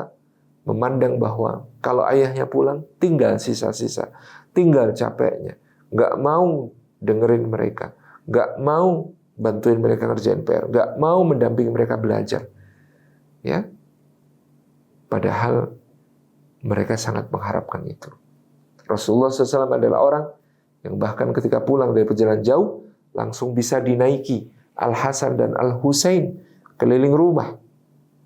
memandang bahwa kalau ayahnya pulang tinggal sisa-sisa, tinggal capeknya, nggak mau dengerin mereka, nggak mau bantuin mereka ngerjain PR, nggak mau mendampingi mereka belajar, ya. Padahal mereka sangat mengharapkan itu. Rasulullah SAW adalah orang yang bahkan ketika pulang dari perjalanan jauh langsung bisa dinaiki Al Hasan dan Al Husain keliling rumah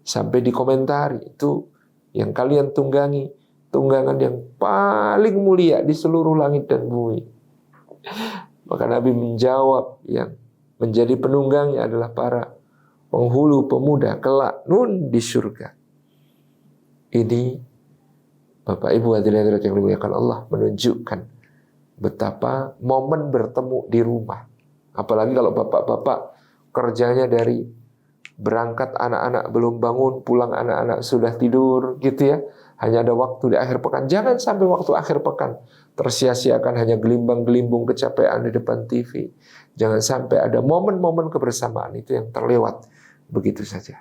sampai dikomentari, itu yang kalian tunggangi tunggangan yang paling mulia di seluruh langit dan bumi. Maka Nabi menjawab, yang menjadi penunggangnya adalah para penghulu pemuda kelak di surga. Ini Bapak Ibu hadirin yang dimuliakan Allah menunjukkan betapa momen bertemu di rumah. Apalagi kalau bapak-bapak kerjanya dari berangkat anak-anak belum bangun, pulang anak-anak sudah tidur gitu ya. hanya ada waktu di akhir pekan. Jangan sampai waktu akhir pekan tersia-siakan hanya gelimbang-gelimbung kecapean di depan TV. Jangan sampai ada momen-momen kebersamaan itu yang terlewat begitu saja.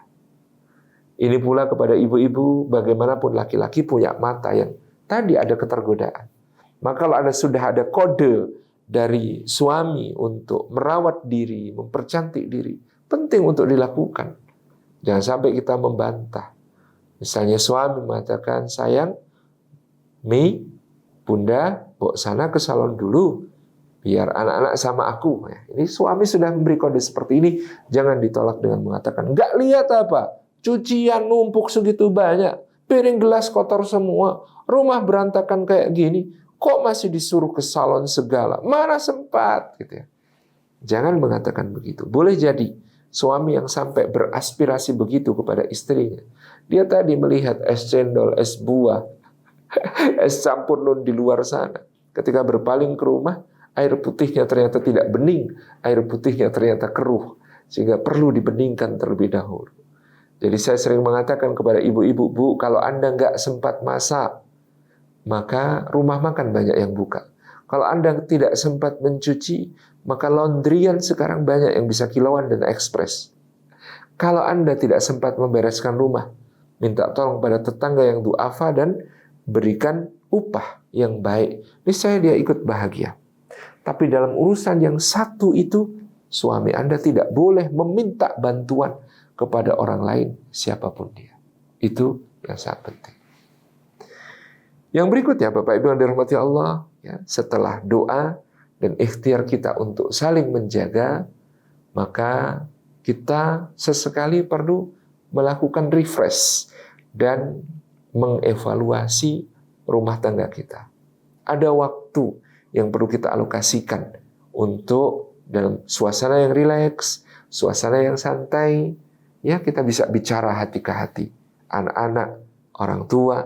Ini pula kepada ibu-ibu, bagaimanapun laki-laki punya mata yang tadi ada ketergodaan. Maka kalau sudah ada kode dari suami untuk merawat diri, mempercantik diri, penting untuk dilakukan. Jangan sampai kita membantah. Misalnya suami mengatakan, sayang, Mi, Bunda, bawa sana ke salon dulu, biar anak-anak sama aku. Ini suami sudah memberi kode seperti ini, jangan ditolak dengan mengatakan, nggak lihat apa, cucian numpuk segitu banyak, piring gelas kotor semua, rumah berantakan kayak gini, kok masih disuruh ke salon segala, mana sempat, gitu ya. Jangan mengatakan begitu. Boleh jadi suami yang sampai beraspirasi begitu kepada istrinya. Dia tadi melihat es cendol, es buah, es campur nun di luar sana. Ketika berpaling ke rumah, air putihnya ternyata tidak bening, air putihnya ternyata keruh, sehingga perlu dibeningkan terlebih dahulu. Jadi saya sering mengatakan kepada ibu-ibu, Bu, kalau Anda nggak sempat masak, maka rumah makan banyak yang buka. Kalau Anda tidak sempat mencuci, maka laundryan sekarang banyak yang bisa kilauan dan ekspres. Kalau Anda tidak sempat membereskan rumah, minta tolong pada tetangga yang duafa dan berikan upah yang baik. Niscaya dia ikut bahagia. Tapi dalam urusan yang satu itu, suami Anda tidak boleh meminta bantuan kepada orang lain, siapapun dia. Itu yang sangat penting. Yang berikutnya, Bapak Ibu yang dirahmati Allah, ya, setelah doa dan ikhtiar kita untuk saling menjaga, maka kita sesekali perlu melakukan refresh dan mengevaluasi rumah tangga kita. Ada waktu yang perlu kita alokasikan untuk dalam suasana yang rileks, suasana yang santai, ya kita bisa bicara hati ke hati. Anak-anak, orang tua,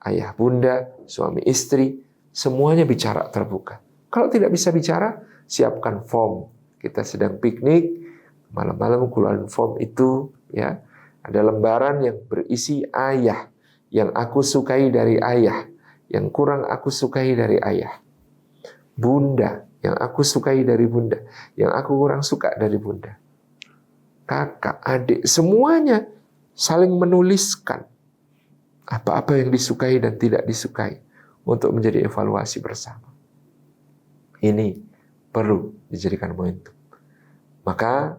ayah bunda, suami istri, semuanya bicara terbuka. Kalau tidak bisa bicara, siapkan form. Kita sedang piknik, malam-malam keluarin form itu, ya. Ada lembaran yang berisi ayah, yang aku sukai dari ayah, yang kurang aku sukai dari ayah. Bunda, yang aku sukai dari bunda, yang aku kurang suka dari bunda. Kakak, adik, semuanya saling menuliskan apa-apa yang disukai dan tidak disukai untuk menjadi evaluasi bersama. Ini perlu dijadikan momentum. Maka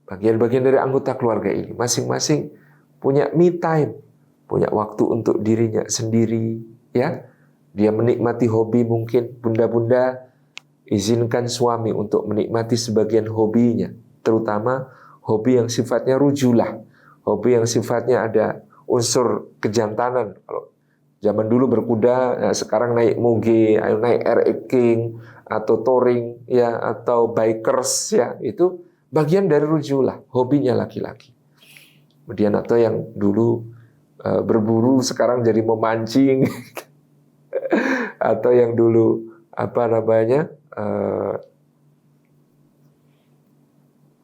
bagian-bagian dari anggota keluarga ini masing-masing punya me time, punya waktu untuk dirinya sendiri, ya. Dia menikmati hobi mungkin, bunda-bunda izinkan suami untuk menikmati sebagian hobinya, terutama hobi yang sifatnya rujulah, hobi yang sifatnya ada unsur kejantanan. Kalau zaman dulu berkuda, nah sekarang naik moge, naik RX King atau touring, ya, atau bikers, ya, itu bagian dari rujulah, hobinya laki-laki. Kemudian atau yang dulu berburu sekarang jadi memancing, atau yang dulu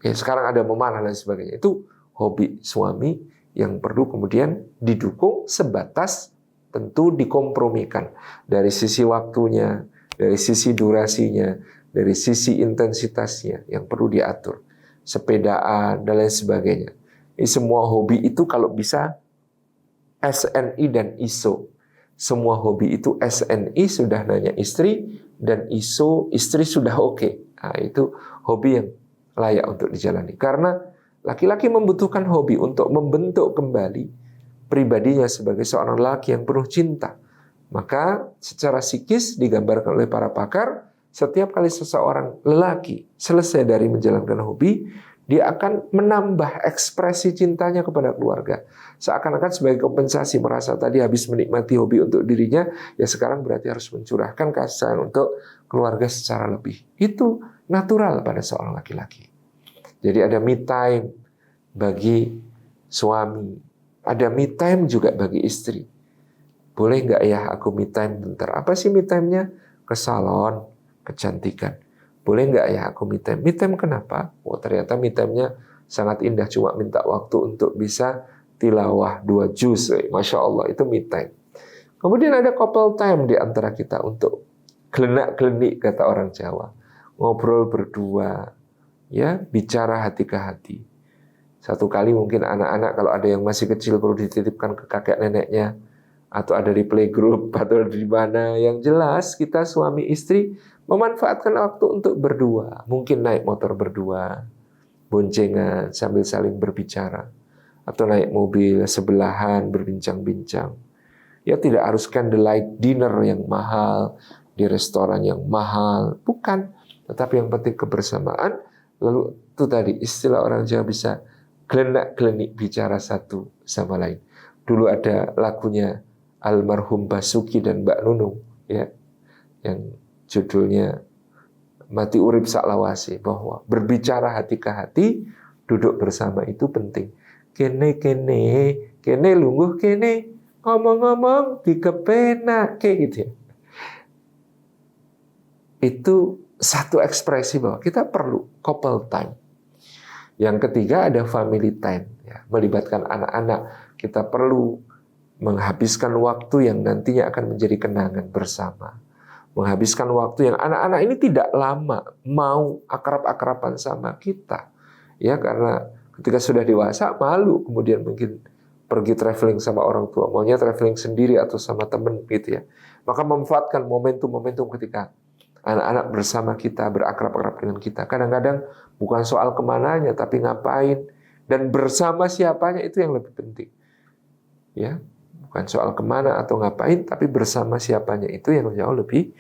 ya sekarang ada memanah dan sebagainya. Itu hobi suami yang perlu kemudian didukung sebatas tentu dikompromikan dari sisi waktunya, dari sisi durasinya, dari sisi intensitasnya yang perlu diatur. Sepedaan dan lain sebagainya. Ini semua hobi itu kalau bisa SNI dan ISO. Semua hobi itu SNI sudah nanya istri dan ISO istri sudah oke. Nah, itu hobi yang layak untuk dijalani. Karena laki-laki membutuhkan hobi untuk membentuk kembali pribadinya sebagai seorang laki yang penuh cinta. Maka secara psikis digambarkan oleh para pakar, setiap kali seseorang lelaki selesai dari menjalankan hobi, dia akan menambah ekspresi cintanya kepada keluarga. Seakan-akan sebagai kompensasi merasa tadi habis menikmati hobi untuk dirinya, ya sekarang berarti harus mencurahkan kasih sayang untuk keluarga secara lebih. Itu natural pada seorang laki-laki. Jadi ada me time bagi suami, ada me time juga bagi istri. Boleh nggak ya aku me time bentar? Apa sih me time-nya? Ke salon, kecantikan. Boleh nggak ya aku me time? Me time kenapa? Oh ternyata me time-nya sangat indah. Cuma minta waktu untuk bisa tilawah 2 juz. Masya Allah, itu me time. Kemudian ada couple time di antara kita untuk gelenak-gelenik, kata orang Jawa. Ngobrol berdua, ya, bicara hati ke hati. Satu kali mungkin anak-anak kalau ada yang masih kecil perlu dititipkan ke kakek neneknya, atau ada di playgroup, atau di mana. Yang jelas kita suami istri memanfaatkan waktu untuk berdua. Mungkin naik motor berdua, boncengan sambil saling berbicara, atau naik mobil sebelahan berbincang-bincang. Ya tidak harus candlelight dinner yang mahal, di restoran yang mahal, bukan. Tetapi yang penting kebersamaan. Lalu itu tadi istilah orang Jawa bisa gelenak-gelenik bicara satu sama lain. Dulu ada lagunya almarhum Basuki dan Mbak Nunung, ya, yang judulnya Mati Urip Saklawase, bahwa berbicara hati ke hati, duduk bersama itu penting. Kene lungguh kene, ngomong-ngomong dikepenak, kayak gitu ya. Itu satu ekspresi bahwa kita perlu couple time. Yang ketiga ada family time, ya, melibatkan anak-anak. Kita perlu menghabiskan waktu yang nantinya akan menjadi kenangan bersama. Menghabiskan waktu yang anak-anak ini tidak lama mau akrab-akraban sama kita. Ya, karena ketika sudah dewasa malu kemudian mungkin pergi traveling sama orang tua, maunya traveling sendiri atau sama teman gitu ya. Maka memanfaatkan momentum-momentum ketika anak-anak bersama kita, berakrab-akrab dengan kita. Kadang-kadang bukan soal kemananya, tapi ngapain dan bersama siapanya itu yang lebih penting. Ya, bukan soal kemana atau ngapain, tapi bersama siapanya itu yang jauh lebih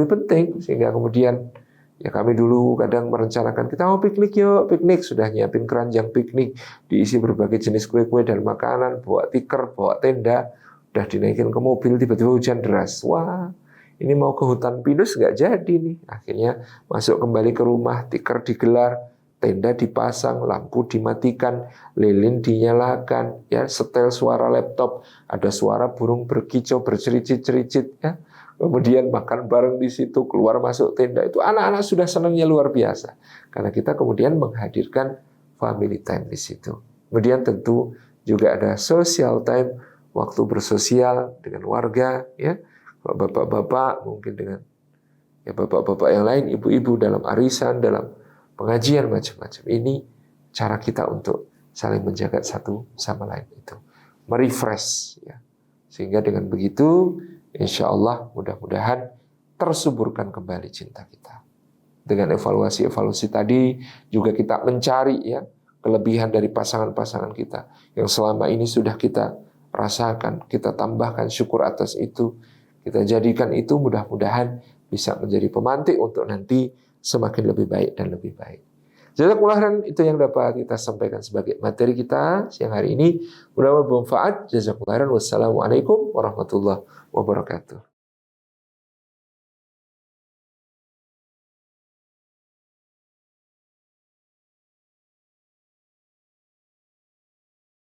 penting. Sehingga kemudian ya kami dulu kadang merencanakan kita mau piknik yuk, piknik, sudah nyiapin keranjang piknik, diisi berbagai jenis kue-kue dan makanan, bawa tikar, bawa tenda, udah dinaikin ke mobil, tiba-tiba hujan deras. Wah, ini mau ke hutan pinus nggak jadi nih. Akhirnya masuk kembali ke rumah, tikar digelar, tenda dipasang, lampu dimatikan, lilin dinyalakan, ya, setel suara laptop, ada suara burung berkicau bercericit-cericit, ya. Kemudian makan bareng di situ, keluar masuk tenda, itu anak-anak sudah senangnya luar biasa. Karena kita kemudian menghadirkan family time di situ. Kemudian tentu juga ada social time, waktu bersosial dengan warga, ya. Kalau bapak-bapak mungkin dengan ya bapak-bapak yang lain, ibu-ibu dalam arisan, dalam pengajian macam-macam. Ini cara kita untuk saling menjaga satu sama lain itu. Merefresh, ya. Sehingga dengan begitu insya Allah mudah-mudahan tersuburkan kembali cinta kita. Dengan evaluasi-evaluasi tadi juga kita mencari ya kelebihan dari pasangan-pasangan kita yang selama ini sudah kita rasakan, kita tambahkan syukur atas itu, kita jadikan itu mudah-mudahan bisa menjadi pemantik untuk nanti semakin lebih baik dan lebih baik. Jazakumullah khairan, itu yang dapat kita sampaikan sebagai materi kita siang hari ini. Mudah-mudahan bermanfaat. Jazakumullah khairan. Wassalamualaikum warahmatullahi wabarakatuh.